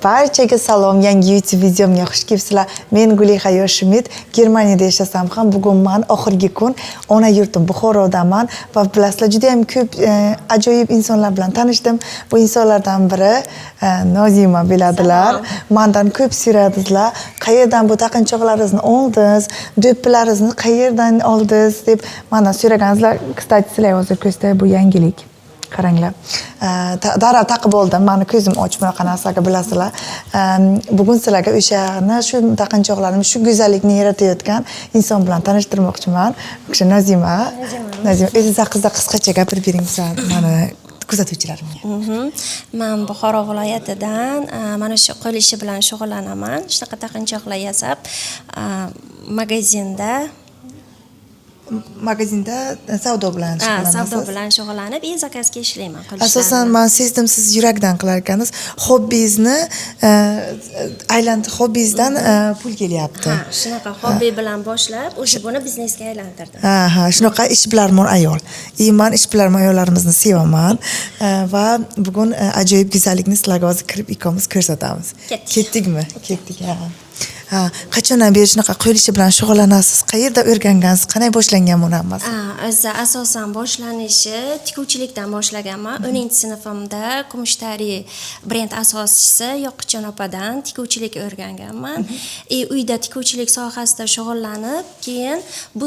Barchaga salom, yangi YouTube videomga xush kelibsizlar. Men Gulixa Yoshimid, Germaniyada yashasam ham bugun men oxirgi kun ona yurtim Buxorodaman va bilasizlar juda ham ko'p ajoyib insonlar bilan tanishdim. Bu insonlardan biri Nozima biladilar. Mendan ko'p so'radingizlar. Qayerdan bu taqinchoqlaringizni oldingiz? Do'ppalaringizni qayerdan oldingiz deb mendan so'ragansizlar. Kstati, sizlar hozir ko'rsatay bu yangilik. Qaranglar. Darrov taqib oldim. Meni ko'zim ochib bunaqa narsaga bilasizlar. Bugun sizlarga o'shani shu taqinchoqlarim, shu go'zallikni yaratayotgan inson bilan tanishtirmoqchiman. O'sha Nozima. Nozima, o'zingiz haqingizda qisqacha gapirib bering meni kuzatuvchilarimga. Men Buxoro viloyatidan mana shu qo'l ishi bilan shug'ullanaman. Shunaqa taqinchoqlar yasab, magazinda savdo bilan shug'ullanasiz. Savdo bilan shug'ullanib, zakazga ishlayman. Asosan men sezdim, siz yurakdan qilar ekansiz. Hobbingizni hobbingizdan pul kelyapti. Shunaqa hobbi bilan boshlab, o'sha buni biznesga aylantirdim. Shunaqa ishbilarmon ayol. Men ishbilarmon ayollarimizni sevaman va bugun ajoyib go'zallikni sizlarga hozir kirib ikkomiz ko'rsatamiz. Ketdikmi? Ketdik. Qachondan beri shunaqa qo'l ishi bilan shug'ullanasiz? Qayerda o'rgangansiz? Qanday boshlangan bu hammasi? O'zi asosan boshlanishi tikuvchilikdan boshlaganman. 10-sinfimda Kumushtari brend asoschisi Yoquqjon opadan tikuvchilik o'rganganman. Uyda tikuvchilik sohasida shug'ullanib, keyin bu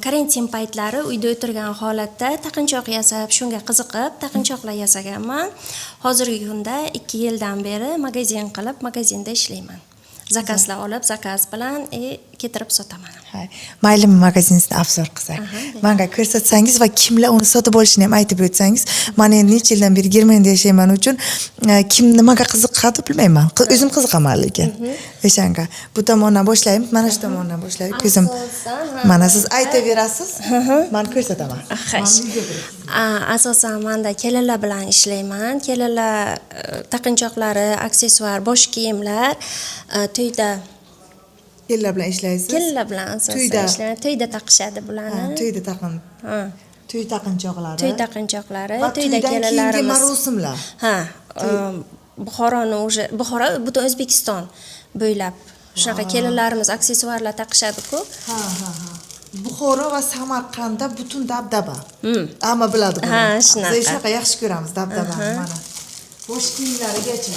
karantin paytlari uyda o'tirgan holatda taqinchoq yasab, shunga qiziqib taqinchoqlar yasaganman. Hozirgi kunda 2 yildan beri magazin qilib, magazinda ishlayman. Zakazlar olib, zakaz bilan ketirib sotaman. Maylimi magaziningizni afzor qilsak. Menga ko'rsatsangiz va kimlar uni sotib olishini ham aytib o'tsangiz. Men endi necha yildan beri Germaniyada yashayman uchun kim nimaga qiziqadi bilmayman. O'zim qiziqaman lekin. O'shanga. Bu tomondan boshlaymiz, mana shu tomondan boshlaylik. Ko'zim. Mana siz aytaverasiz, men ko'rsataman. Asosan menda kelinlar bilan ishlayman. Kelinlar taqinchoqlari, aksessuar, bosh kiyimlar, to'yda kelinlar bilan ishlaysiz? Kelinlar bilan asosan ishlayman. To'yda taqishadi bularni. To'yda taqin. To'y taqinchoqlari. To'y taqinchoqlari, to'yda kelinlarimiz. Marosimlar. Buxoro butun O'zbekiston bo'ylab shunaqa kelinlarimiz aksessuarlar taqishadi-ku. Buxoro va Samarqandda butun dabdaba. Hamma biladi buni. Shunaqa. Biz shunaqa yaxshi ko'ramiz dabdabani mana. Bosh kiyimlarigacha.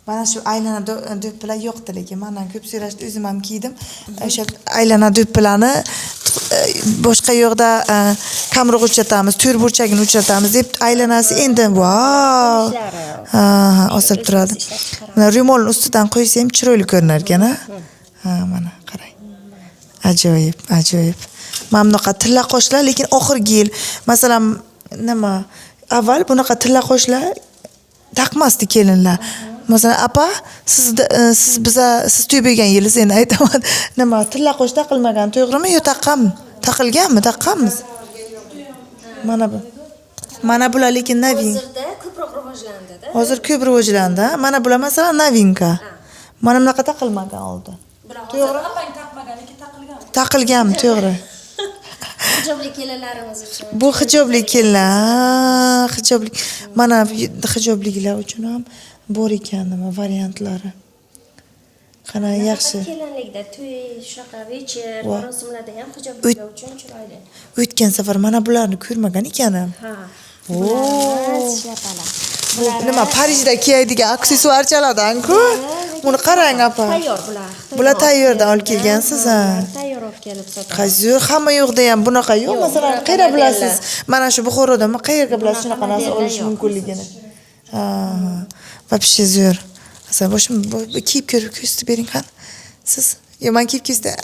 Mana shu aylana do'ppilar yo'qdi, lekin mendan ko'p so'rashdi, o'zim ham kiydim. O'sha aylana do'ppilarni boshqa yo'qda kamroq uchratamiz, to'r burchagini uchratamiz deb aylanasi endi vau. Osib turadi. Mana ro'molni ustidan qo'ysa ham chiroyli ko'rinar ekan, mana qarang. Ajoyib, ajoyib. Mana bunaqa tilla qoshlar, lekin oxirgi yil, masalan, nima, avval bunaqa tilla qoshlar taqmasdi kelinlar. Masalan, apa, siz to'y bo'lgan yil endi aytaman. Nima, tilla qo'sh taqilmagan, to'g'rimi yo taqqanmi? Taqilganmi? Taqqanmiz. Mana bu. Mana bular lekin novin. Hozirda ko'proq rivojlandi-da. Hozir ko'p rivojlandi. Mana bular masalan novinka. Mana bunaqa taqilmagan oldi. To'g'ri, apang taqmagan, lekin taqilgan. Taqilganmi, to'g'ri. Hijobli kelinlarimiz uchun. Bu hijobli kelinlar, hijobli. Mana hijobliklar uchun ham bor ekan nima variantlari. Qana yaxshi. Kelinlikda to'y, shunaqa vecher, marosimlarda ham hijobliklar uchun chiroyli. O'tgan safar mana bularni ko'rmagan ekanman. Bu nima Parijda kiyadigan aksessuarchalardan-ku. Buni qarang apa. Tayyor bular. Bular tayyordan olib kelgansiz, Tayyor olib kelib sotamiz. Qaysi hamma yo'qda ham bunaqa yo'q. Masalan, qayerda bilasiz? Mana shu Buxoroda qayerga bilasiz shunaqa narsa olish mumkinligini? Вообще zo'r. Masalan, boshim kiyib ko'rib ko'rsatib bering qani. Siz, yo men kiyib ko'rsatay.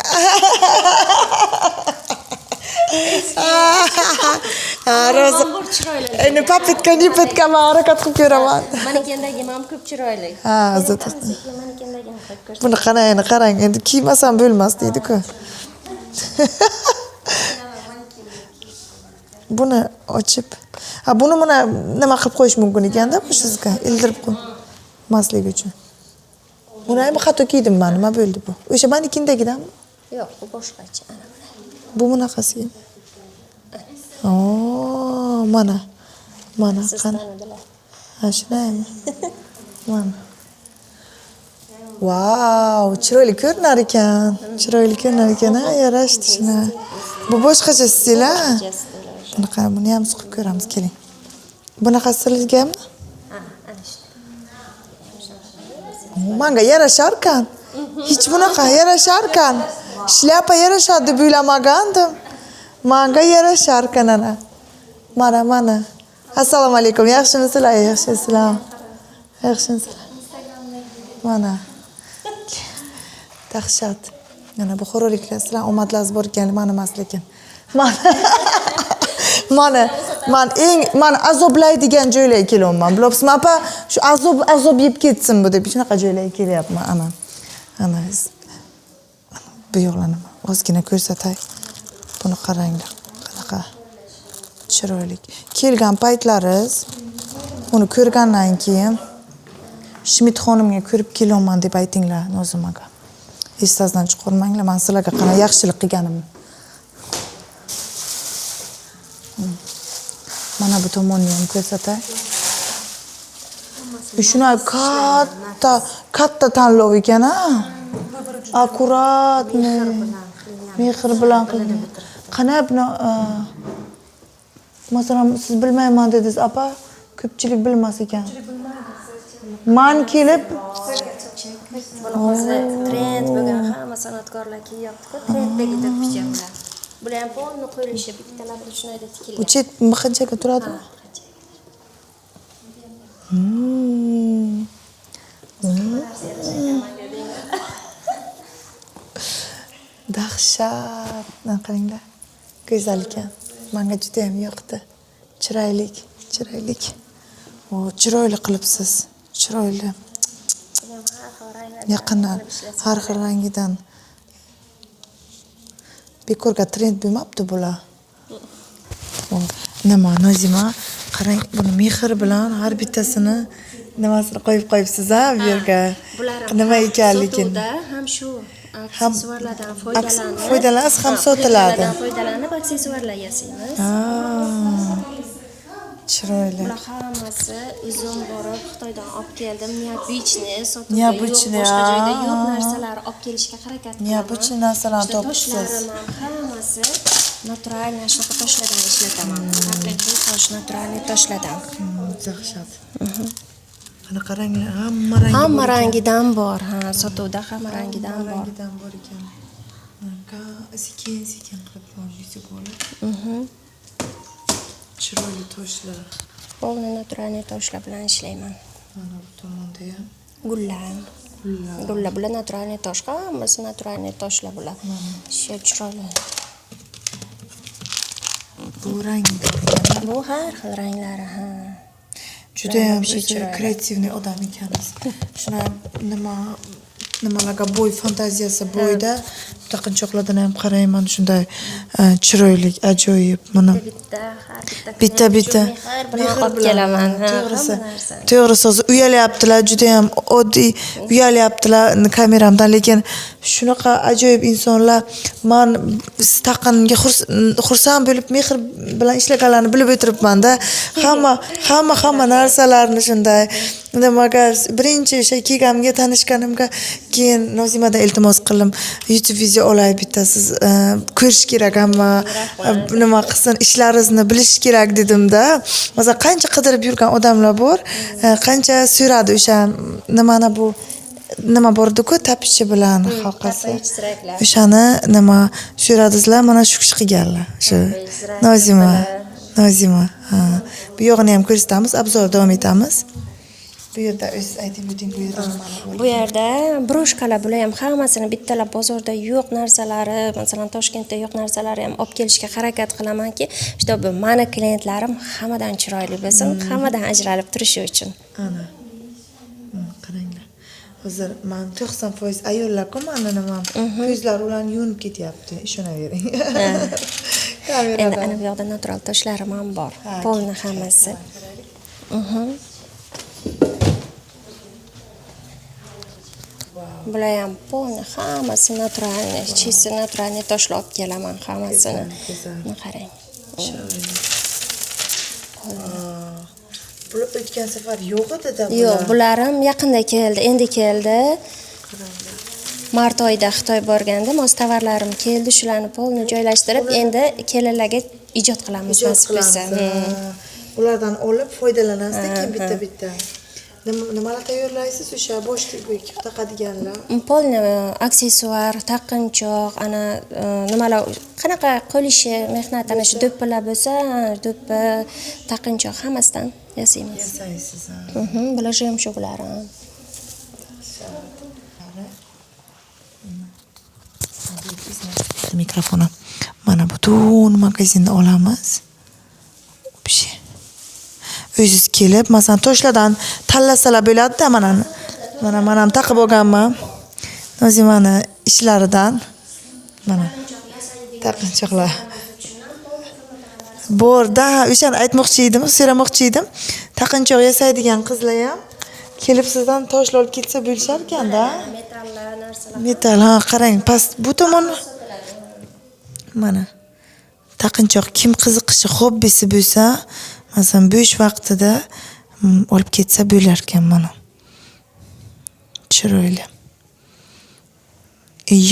Roza. Endi papitka harakat qilib ko'raman. Manikendagi ham ko'p chiroyli. Zot. Manikendagi ham ko'p. Buni qarang, endi kiymasam bo'lmas deydi-ku. Buni ochib, buni mana nima qilib qo'yish mumkin ekanda, bu sizga ildirib qo'ymaslik uchun. Buni ham xato kiydim men, nima bo'ldi bu? O'sha manikindagidanmi? Yo'q, bu boshqacha. Bu bunaqasi. Mana qani. Shunaymi? Mana. Wow, chiroyli ko'rinar ekan. Chiroyli ko'rinar ekan, ha, yarashdi shuna. Bu boshqacha stil, ha? Bunaqa, buni ham siqib ko'ramiz, keling. Bunaqa sizgami? Ha, ana shu. Manga yarasharkan. Hech bunaqa yarasharkan. Shlyapa yarashadi deb o'ylamagandim. Manga yarasharkan ana. Mana. Assalomu alaykum. Yaxshimisizlar? Yaxshimisizlar. Yaxshimisizlar? Mana. Dahshat. Mana bu xo'roliklar sizlar omadlaringiz bor ekan, meni emas lekin. Mana azoblaydigan joylarga kelyapman. Bilibsizmi, apa? Shu azob yeb ketsin bu deb shunaqa joylarga kelyapman. Ana. Bu yo'qlarni ozgina ko'rsatay. Buni qaranglar. Qanaqa chiroyli. Kelgan paytlaringiz uni ko'rgandan keyin Schmidt xonimga ko'rib kelyapman deb aytinglar, Nozimaga. Esingizdan chiqarmanglar, men sizlarga qanday yaxshilik qilganimni. Mana bu tomonni ham ko'rsatay. Shuna katta tanlov ekan, ha? Akkurat, mehr bilan qilingan. Qanday buni masalan siz bilmayman dedingiz, apa? Ko'pchilik bilmas ekan. Man kelib trend bo'lgan hamma san'atkorlar kiyapti-ku, trenddagi do'ppichalar. Bular ham polni qo'yilishi, bittalarida shunday tikilgan. Bu chet qanchaga turadi? Dahshat. Qaranglar. Go'zal ekan. Menga juda ham yoqdi. Chiroyli. O, chiroyli qilibsiz. Chiroyli. Yaqindan har xil rangidan. Bekorga trend bo'lmabdi bular. Nima, Nozima, qarang, buni mehr bilan har bittasini nimasini qo'yibsiz, ha, bu yerga. Nima ekanligini. Ham shu aksessuarlardan foydalanasiz, ham sotiladi. Foydalanib aksessuarlar yasaymiz. Chiroyli. Bular hammasi o'zim borib Xitoydan olib keldim. Neobichniy sotuvda Neobichniy, boshqa joyda yo'q narsalar olib kelishga harakat qilaman. Neobichniy narsalarni topibsiz. Toshlarim ham hammasi naturalniy shunaqa toshlardan ishlataman. Haqiqiy tosh, naturalniy toshlardan. Dahshat. Ana qaranglar, hamma rangidan bor, ha, sotuvda hamma rangidan bor. Ekan. Sekin qilib yuzi bo'lib. Chiroyli toshlar. Polni naturalniy toshlar bilan ishlayman. Mana bu tomonda ham Gullar bular naturalniy tosh, hammasi naturalniy toshlar bular. Shu chiroyli. Bu rang bu har xil ranglari, ha. Juda ham kreativniy odam ekansiz. Shuna nimalarga bo'y fantaziyasi bo'yda taqinchoqlardan ham qarayman, shunday chiroyli, ajoyib. Mana bitta mehr olib kelaman, ha. To'g'risi uyalyaptilar, juda ham oddiy uyalyaptilar kameramdan, lekin shunaqa ajoyib insonlar, men taqinga xursand bo'lib mehr bilan ishlaganlarni bilib o'tiribman-da. Hamma narsalarni shunday nimaga birinchi o'sha kelganimga tanishganimga keyin Nozimadan iltimos qildim. YouTube video olay bittasiz ko'rish kerak, hamma nima qilsin, ishlaringizni bilish kerak dedim-da. Masalan, qancha qidirib yurgan odamlar bor, qancha so'radi o'sha nima bordi-ku, tapichi bilan halqasi. O'shani nima so'radingizlar, mana shu kishi qilganlar. Shu Nozima. Ha. Bu yog'ini ham ko'rsatamiz, obzor davom etamiz. Bu yerda o'zingiz aytib o'ting, bu yerda nima bor? Bu yerda broshkalar bular ham hammasini bittalab bozorda yo'q narsalari, masalan Toshkentda yo'q narsalari ham olib kelishga harakat qilamanki, bu meni klientlarim hammadan chiroyli bo'lsin, hammadan ajralib turishi uchun. Ana. Qaranglar. Hozir men 90% ayollar-ku meni nima, ko'zlar ularni yunib ketyapti, ishonavering. Endi ana bu yoqda natural toshlarim ham bor. Polni hammasi. Bular ham polni hammasi naturalniy, chisi naturalniy toshlar olib kelaman hammasini. Mana qarang. Bular o'tgan safar yo'q edi-da. Yo'q, bular ham yaqinda keldi, endi keldi. mart oyida Xitoy borgandim. O'z tovarlarim keldi, shularni polni joylashtirib, endi kelinlarga ijod qilamiz nasib bo'lsa. Ulardan olib foydalanasizda keyin bitta-bitta. Nimalar tayyorlaysiz o'sha bosh taqadiganlar? Polni aksessuar, taqinchoq, ana nimalar qanaqa qo'l ishi, mehnat ana shu do'ppilar bo'lsa, do'ppi, taqinchoq hammasidan yasaymiz. Yasaysiz. Bular yumshoqlar. Mikrofonni mana butun magazinni olamiz. O'zingiz kelib, masalan, toshlardan tanlasalar bo'ladi-da, mana ham taqib olganman. Nozimani ishlaridan mana taqinchoqlar. Borda, o'shani aytmoqchi edim, so'ramoqchi edim. Taqinchoq yasaydigan qizlar ham kelib sizdan toshlar olib ketsa bo'lishar ekan-da. Metallar, narsalar. Metal, ha, qarang, past bu tomon mana taqinchoq kim qiziqishi, hobbisi bo'lsa, masalan, bo'sh vaqtida olib ketsa bo'lar ekan mana. Chiroyli.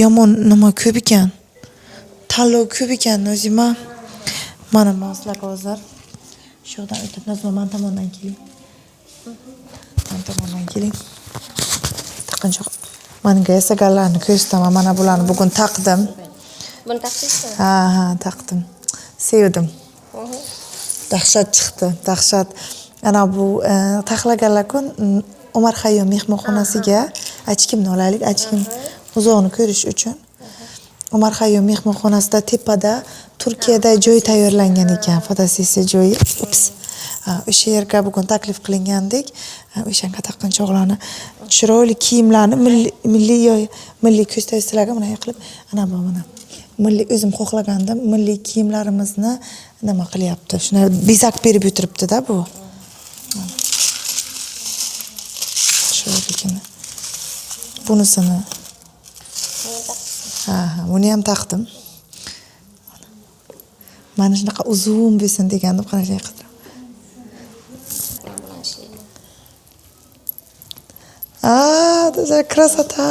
Yomon nima ko'p ekan. Tanlov ko'p ekan, Nozima. Mana sizlarga hozir shu yoqdan o'tib, Nozima men tomondan keling. Men tomondan keling. Taqinchoq menga yasaganlarni ko'rsataman. Mana bularni bugun taqdim. Buni taqdingizmi? Ha, taqdim. Sevdim. Dahshat chiqdi, dahshat. Ana bu taxlaganlar kun Umar Xayyom mehmonxonasiga achkimni olaylik, achkim uzoqni ko'rish uchun. Umar Xayyom mehmonxonasida tepada Turkiyada joy tayyorlangan ekan, fotosessiya joyi. Ups. O'sha yerga bugun taklif qilingandik. O'shanga taqinchoqlarni, chiroyli kiyimlarni milliy ko'rsatuvchilarga mana qilib, ana bu mana milliy o'zim xohlagandim, milliy kiyimlarimizni nima qilyapti. Shuni bezak berib o'tiribdi-da bu. Sho'rikini. Bunisini. Ha, buni ham taqdim. Mana shunaqa uzun bo'lsin degandim, qanday qildim. Это красота.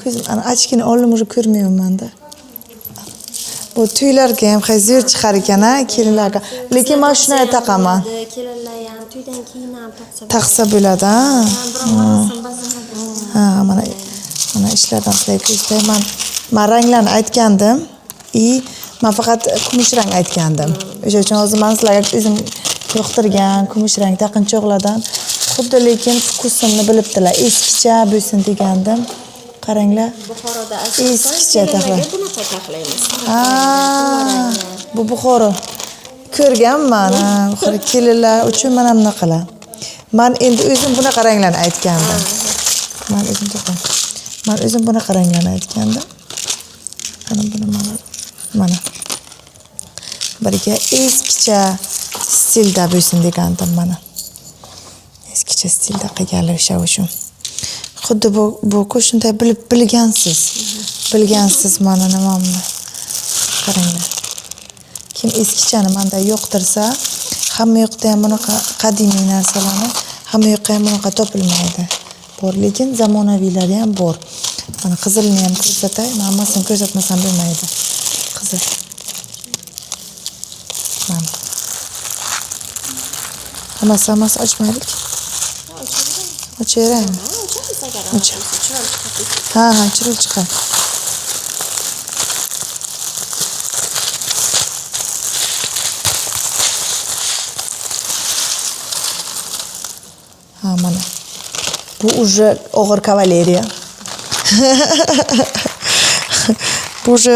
Ko'zim ana achkini olim уже ko'rmayman-da. Bu tuylarga ham zo'r chiqar ekan-a, kelinlarga. Lekin men shuni taqaman. Kelinlar ham tuydan keyin ham Taqsa bo'ladi, ha. Mana ishlardan qilay ko'rsatay. Men ranglarni aytgandim. Men faqat kumush rang aytgandim. O'sha uchun hozir men sizlarga o'zim yoqtirgan kumush rang taqinchoqlardan xuddi lekin vkusimni bilibdilar. Eskicha bo'lsin degandim. Qaranglar. Buxoroda eskicha taqlar. Bunaqa taqlaymiz. Bu Buxoro. Ko'rganman, Buxoro kelinlar uchun mana bunaqalar. Men endi o'zim bunaqa ranglarni aytgandim. Men o'zim bunaqa ranglarni aytgandim. Ana buni mana. Birga eskicha stilda bo'lsin degandim mana. Eskicha stilda qilganlar o'sha uchun. Xuddi bu qo'shimcha bilgansiz mana nimamni. Qaranglar. Kim eskichani menda yo'qtirsa, hamma yoqda ham bunaqa qadimiy narsalarni hamma yoqda ham bunaqa topilmaydi. Bor, lekin zamonaviylari ham bor. Mana qizilni ham ko'rsatay, hammasini ko'rsatmasam bo'lmaydi. Qizil. Mana. Hammasi ochmaylik. Ochayapman. Ha, chiroyli chiqadi. Ha, mana. Bu уже og'ir kavaleriya. Bu уже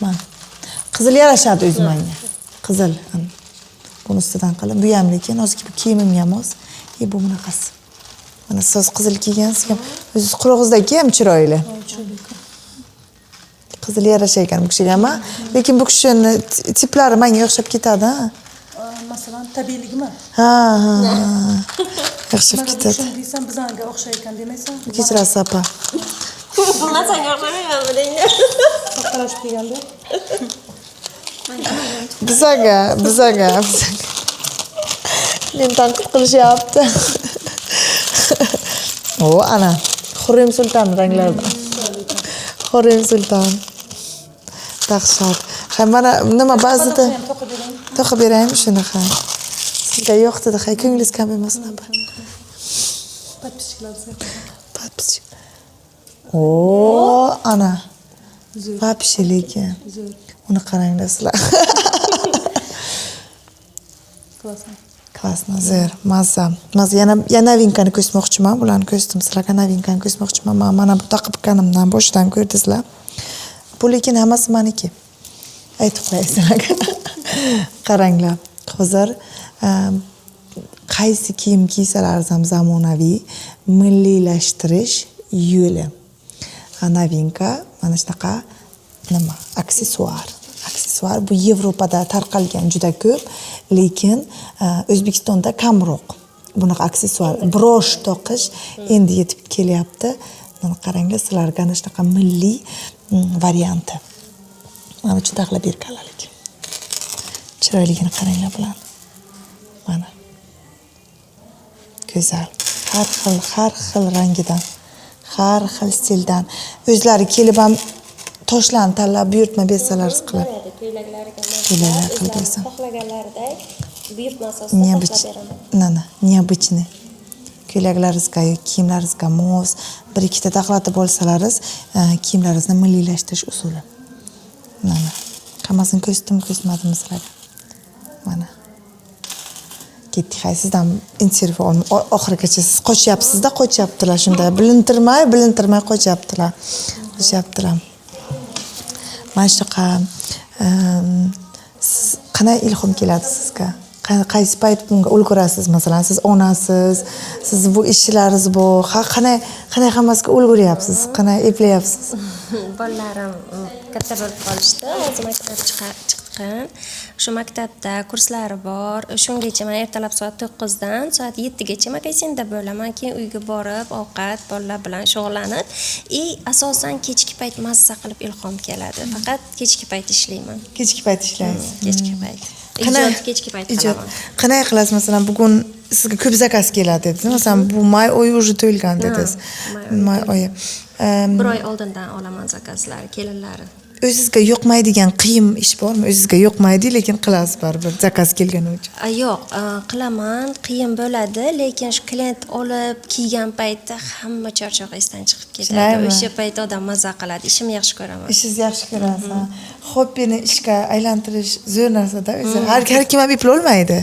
mana. Qizil yarashadi o'zi menga. Qizil. Buni ustidan qilib, bu ham lekin hozir kiyimimga mos. Bu bunaqasi. Mana siz qizil kiygansiz ham o'zingiz qulog'ingizdagi ham chiroyli. Qizil yarashar ekan bu kishiga, lekin bu kishini tiplari menga o'xshab ketadi. Masalan, tabiiyligimi? Ha. Yaxshib ketadi. Shuni desam, bizanga o'xshaykan demaysan? Kechirasiz apa. Bundan senga o'xshamayman deydi. Qarashib kelganda. Bizaga. Men tanqid qilishyapti. O ana Xurrim Sulton ranglarida. Xurrim Sulton. Dahshat. Ha mana nima ba'zida To'qib bering. to'qib beraymi shunaqa. Sizga yo'q dedi, hay ko'nglingiz kam emasmi? Подписчикlarga Подписчик. O ana. Zo'r. Вообще lekin. Zo'r. Uni qaranglar sizlar. Klassno. Klassno, zo'r, mazza. Mazza yana novinkani ko'rsatmoqchiman. Bularni ko'rsatdim sizlarga novinkani ko'rsatmoqchiman. Mana bu taqibganimdan boshidan ko'rdingizlar. Bu lekin hammasi meniki. Aytib qo'yay sizlarga. Qaranglar. Hozir qaysi kiyim kiysalaringiz ham zamonaviy milliylashtirish yo'li. Novinka mana shunaqa nima? Aksessuar. Aksessuar bu Yevropada tarqalgan juda ko'p, lekin O'zbekistonda kamroq. Bunaqa aksessuar, brosh toqish endi yetib kelyapti. Mana qaranglar, sizlarga ana shunaqa milliy varianti. Mana juda qilib berganlar. Chiroyligini qaranglar bilan. Mana. Go'zal. Har xil rangidan, har xil stildan. O'zlari kelib ham toshlarni tanlab buyurtma bersalar qilib. Ko'ylaklar qilib bersa. Xohlaganlaridek buyurtma asosida xohlab beraman. Необычный. Ko'ylaklaringizga, kiyimlaringizga mos, bir ikkita taxlatib olsalaringiz, kiyimlaringizni milliylashtirish usuli. Mana. Hammasini ko'rsatmadim sizlarga. Mana. Ketdik, hay sizdan intervyu oldim. Oxirigacha siz qochyapsizlar shunda. Bilintirmay qochyaptilar. Mana shunaqa siz qanday ilhom keladi sizga? Qaysi payt bunga ulgurasiz? Masalan, siz onasiz, siz bu ishlaringiz bor. Qanday hammasiga ulguryapsiz? Qanday eplayapsiz? Bolalarim katta bo'lib qolishdi. Hozir maktab chiqqan. Shu maktabda kurslari bor. Shungacha men ertalab soat 9 dan soat 7 gacha magazinda bo'laman. Keyin uyga borib, ovqat, bolalar bilan shug'ullanib, asosan kechki payt mazza qilib ilhom keladi. Faqat kechki payt ishlayman. Kechki payt ishlaysiz. Kechki payt. Kechki payt qilaman. Qanday qilasiz? Masalan, bugun sizga ko'p zakaz keladi dedingiz. Masalan, bu may oyi уже to'lgan dedingiz. May oyi. Bir oy oldindan olaman zakazlar, kelinlari. O'zingizga yoqmaydigan qiyin ish bormi? O'zingizga yoqmaydi, lekin qilasiz baribir zakaz kelgani uchun. Yo'q, qilaman, qiyin bo'ladi, lekin shu klient olib kiygan paytda hamma charchoq esdan chiqib ketadi. O'sha payt odam maza qiladi. Ishimni yaxshi ko'raman. Ishingizni yaxshi ko'rasiz. Hobbini ishga aylantirish zo'r narsa-da. O'zi har kim ham eplolmaydi.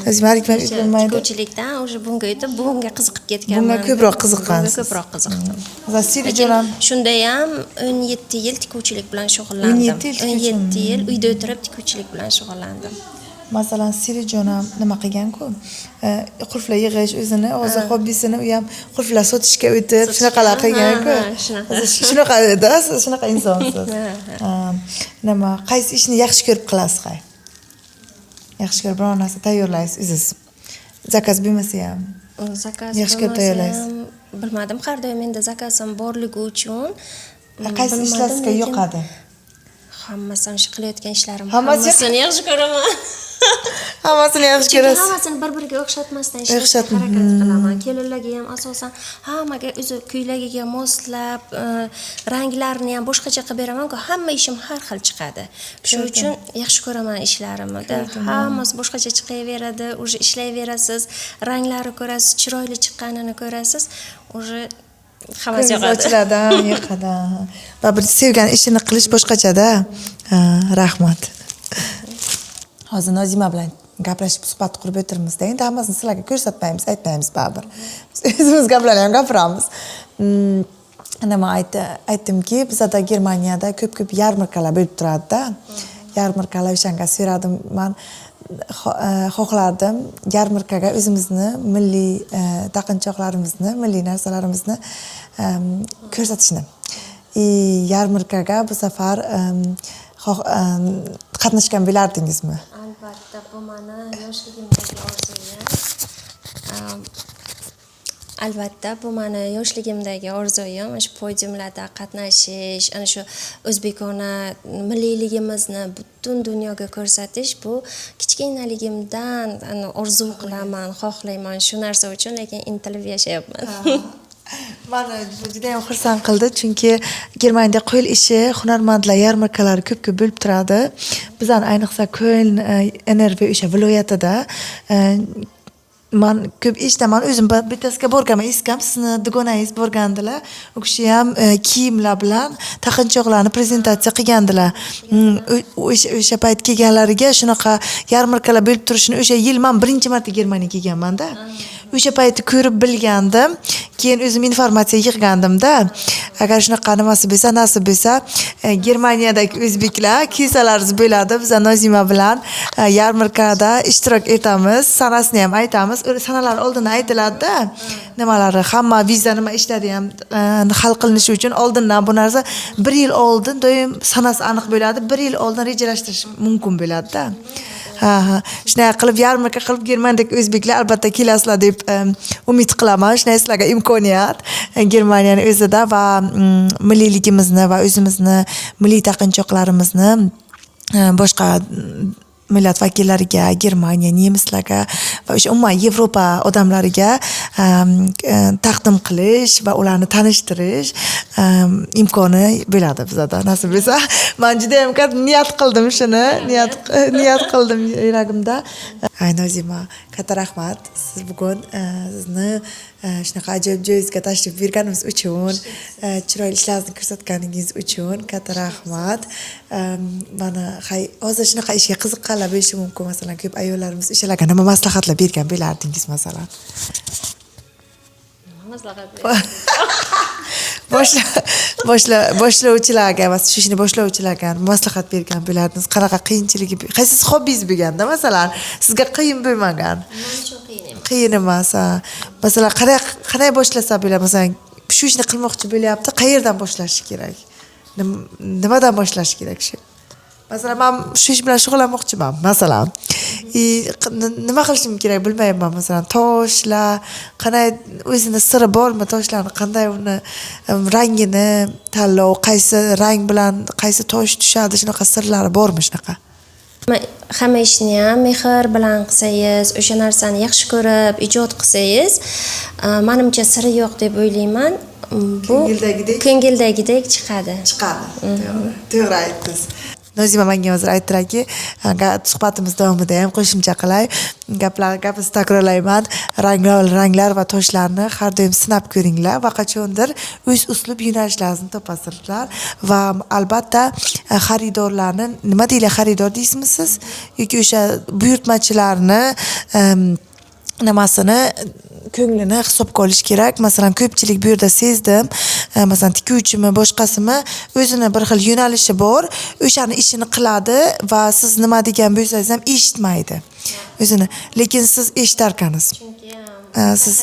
O'zi har kim ham eplolmaydi. Ko'chilikdan o'sha bunga o'tib, bunga qiziqib ketganman. Bunga ko'proq qiziqqansiz. Bunga ko'proq qiziqdim. Va Sirijon ham shunda ham 17 yil tikuvchilik bilan shug'ullandim. 17 yil uyda o'tirib tikuvchilik bilan shug'ullandim. Masalan, Sirijon ham nima qilgan-ku? Qulflar yig'ish o'zini, o'zi hobbisini u ham qulflar sotishga o'tib, shunaqalar qilgan-ku. Shunaqa-da, siz shunaqa insonsiz. Nima, qaysi ishni yaxshi ko'rib qilasiz, hay? Yaxshi ko'rib biror narsa tayyorlaysiz o'zingiz. Zakaz bo'lmasa ham. Zakaz yaxshi ko'rib tayyorlaysiz. Bilmadim, har doim menda zakazim borligi uchun qaysi ishlar sizga yoqadi? Hammasini shu qilayotgan ishlarim hammasini yaxshi ko'raman. Hammasini yaxshi ko'rasiz. Hammasini bir-biriga o'xshatmasdan ishlashga harakat qilaman. Kelinlarga ham asosan hammaga o'zi kuylagiga moslab, ranglarni ham boshqacha qilib beraman-ku, hamma ishim har xil chiqadi. Shuning uchun yaxshi ko'raman ishlarimni. Hammasi boshqacha chiqaveradi, o'zi ishlayverasiz, ranglari ko'rasiz, chiroyli chiqqanini ko'rasiz, o'zi hammasi yoqadi. Yoqadi. Va bir sevgan ishini qilish boshqacha-da. Rahmat. Hozir Nozima bilan gaplashib suhbat qurib o'tiribmiz-da. Endi hammasini sizlarga ko'rsatmaymiz, aytmaymiz baribir. O'zimizga bilan ham gapiramiz. Nima aytdimki, bizda Germaniyada ko'p yarmarkalar bo'lib turadi-da. Yarmarkalar o'shanga so'radim. Men xohlardim yarmarkaga o'zimizni milliy taqinchoqlarimizni, milliy narsalarimizni ko'rsatishni. Yarmarkaga bu safar qatnashgan bo'lardingizmi? Albatta, bu meni yoshligimdagi orzuyim. Albatta, bu meni yoshligimdagi orzuyim, shu podiumlarda qatnashish, ana shu o'zbekona milliyligimizni butun dunyoga ko'rsatish, bu kichkinaligimdan orzu qilaman, xohlayman shu narsa uchun, lekin intilib yashayapman. Meni juda ham xursand qildi, chunki Germaniyada qo'l ishi, hunarmandlar yarmarkalari ko'p bo'lib turadi. Bizning ayniqsa Köln, NRV o'sha viloyatida man ko'p eshitaman, o'zim bittasiga borganman, eskam sizni dugonangiz borgandilar. U kishi ham kiyimlar bilan taqinchoqlarni prezentatsiya qilgandilar. O'sha payt kelganlariga shunaqa yarmarkalar bo'lib turishini o'sha yil men birinchi marta Germaniyaga kelganman-da. O'sha paytni ko'rib bilgandim. Keyin o'zim informatsiya yig'gandimda, agar shunaqa nimasi bo'lsa, nasib bo'lsa, Germaniyadagi o'zbeklar kelsalaringiz bo'ladi. Biz Nozima bilan yarmarkada ishtirok etamiz, sanasini ham aytamiz. Sanalar oldindan aytiladi-da. Nimalari, hamma viza nima ishlari ham hal qilinishi uchun oldindan bu narsa 1 yil oldin doim sanasi aniq bo'ladi. 1 yil oldin rejalashtirish mumkin bo'ladi-da. Shunday qilib yarmarka qilib Germaniyadagi o'zbeklar albatta kelasizlar deb umid qilaman. Shunday sizlarga imkoniyat Germaniyaning o'zida va milliyligimizni va o'zimizni milliy taqinchoqlarimizni boshqa millat vakillariga, Germaniya, nemislarga va o'sha umuman Yevropa odamlariga taqdim qilish va ularni tanishtirish imkoni bo'ladi bizda. Nasib bo'lsa, men juda ham katta niyat qildim shuni, niyat qildim yuragimda. Ay Nozima, katta rahmat. Siz bugun sizni shunaqa ajoyib joyingizga tashrif buyurganingiz uchun, chiroyli ishlaringizni ko'rsatganingiz uchun katta rahmat. Mana hozir shunaqa ishga qiziqqanlar bo'lishi mumkin, masalan, ko'p ayollarimiz o'shalarga nima maslahatlar bergan bo'lardingiz, masalan? Boshlovchilarga, shu ishni boshlovchilarga maslahat bergan bo'lardingiz. Qanaqa qiyinchiligi, qaysi hobbingiz bo'lganda, masalan, sizga qiyin bo'lmagan? Qiyin emas. Masalan, qanday boshlasa bo'ladi? Masalan, shu ishni qilmoqchi bo'lyapti, qayerdan boshlash kerak? Nimadan boshlash kerak shu? Masalan, men shu ish bilan shug'ullanmoqchiman, masalan. Nima qilishim kerak bilmayman, masalan, toshlar, qanday o'zini siri bormi toshlarni, qanday uni rangini tanlov, qaysi rang bilan qaysi tosh tushadi, shunaqa sirlari bormi shunaqa? Hamma ishni ham mehr bilan qilsangiz, o'sha narsani yaxshi ko'rib ijod qilsangiz, menimcha siri yo'q deb o'ylayman. Bu ko'ngildagidek chiqadi. To'g'ri aytdingiz. Nozima menga hozir aytdilarki, suhbatimiz davomida ham qo'shimcha qilay, gapimizni takrorlayman. Ranglar va toshlarni har doim sinab ko'ringlar va qachondir o'z uslub yo'nalishlaringizni topasizlar va albatta xaridorlarni, nima deylar, xaridor deysizmi siz? Yoki o'sha buyurtmachilarni nimasini, ko'nglini hisobga olish kerak. Masalan, ko'pchilik bu yerda sezdim, masalan, tikuvchimi, boshqasimi o'zini bir xil yo'nalishi bor, o'shani ishini qiladi va siz nima degan bo'lsangiz ham eshitmaydi o'zini, lekin siz eshitarkansiz. Chunki siz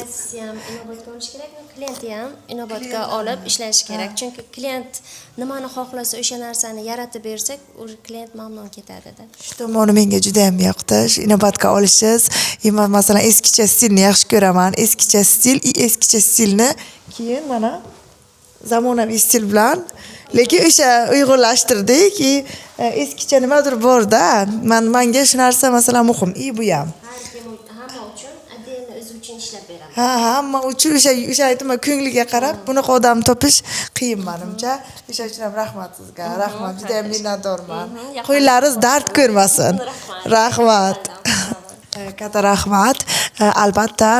ham inobatga olish kerak, klientni ham inobatga olib ishlash kerak. Chunki klient nimani xohlasa o'sha narsani yaratib bersak, u klient mamnun ketadi-da. Shu tomoni menga juda ham yoqdi. Inobatga olishingiz, masalan, eskicha stilni yaxshi ko'raman. Eskicha stilni keyin mana zamonaviy stil bilan, lekin o'sha uyg'unlashtirdik. Eskicha nimadir bor-da. Menga shu narsa masalan muhim. Bu ham. Hamma uchun adden o'zi uchun ishlab beradi. Hamma uchun o'sha aytma ko'ngliga qarab bunaqa odam topish qiyin menimcha. O'sha uchun ham rahmat sizga. Rahmat, juda ham minnatdorman. Qo'ylaringiz dard ko'rmasin. Rahmat. Katta rahmat. Albatta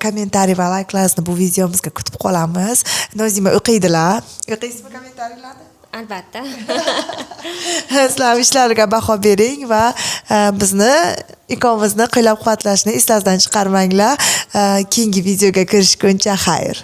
kommentariy va layklaringizni bu videomizga kutib qolamiz. Nozima o'qiydilar. O'qiysizmi kommentariyalarni? Albatta. Sizlar ishlariga baho bering va bizni ikkovimizni qo'llab-quvvatlashni esingizdan chiqarmanglar. Keyingi videoga ko'rishguncha xayr.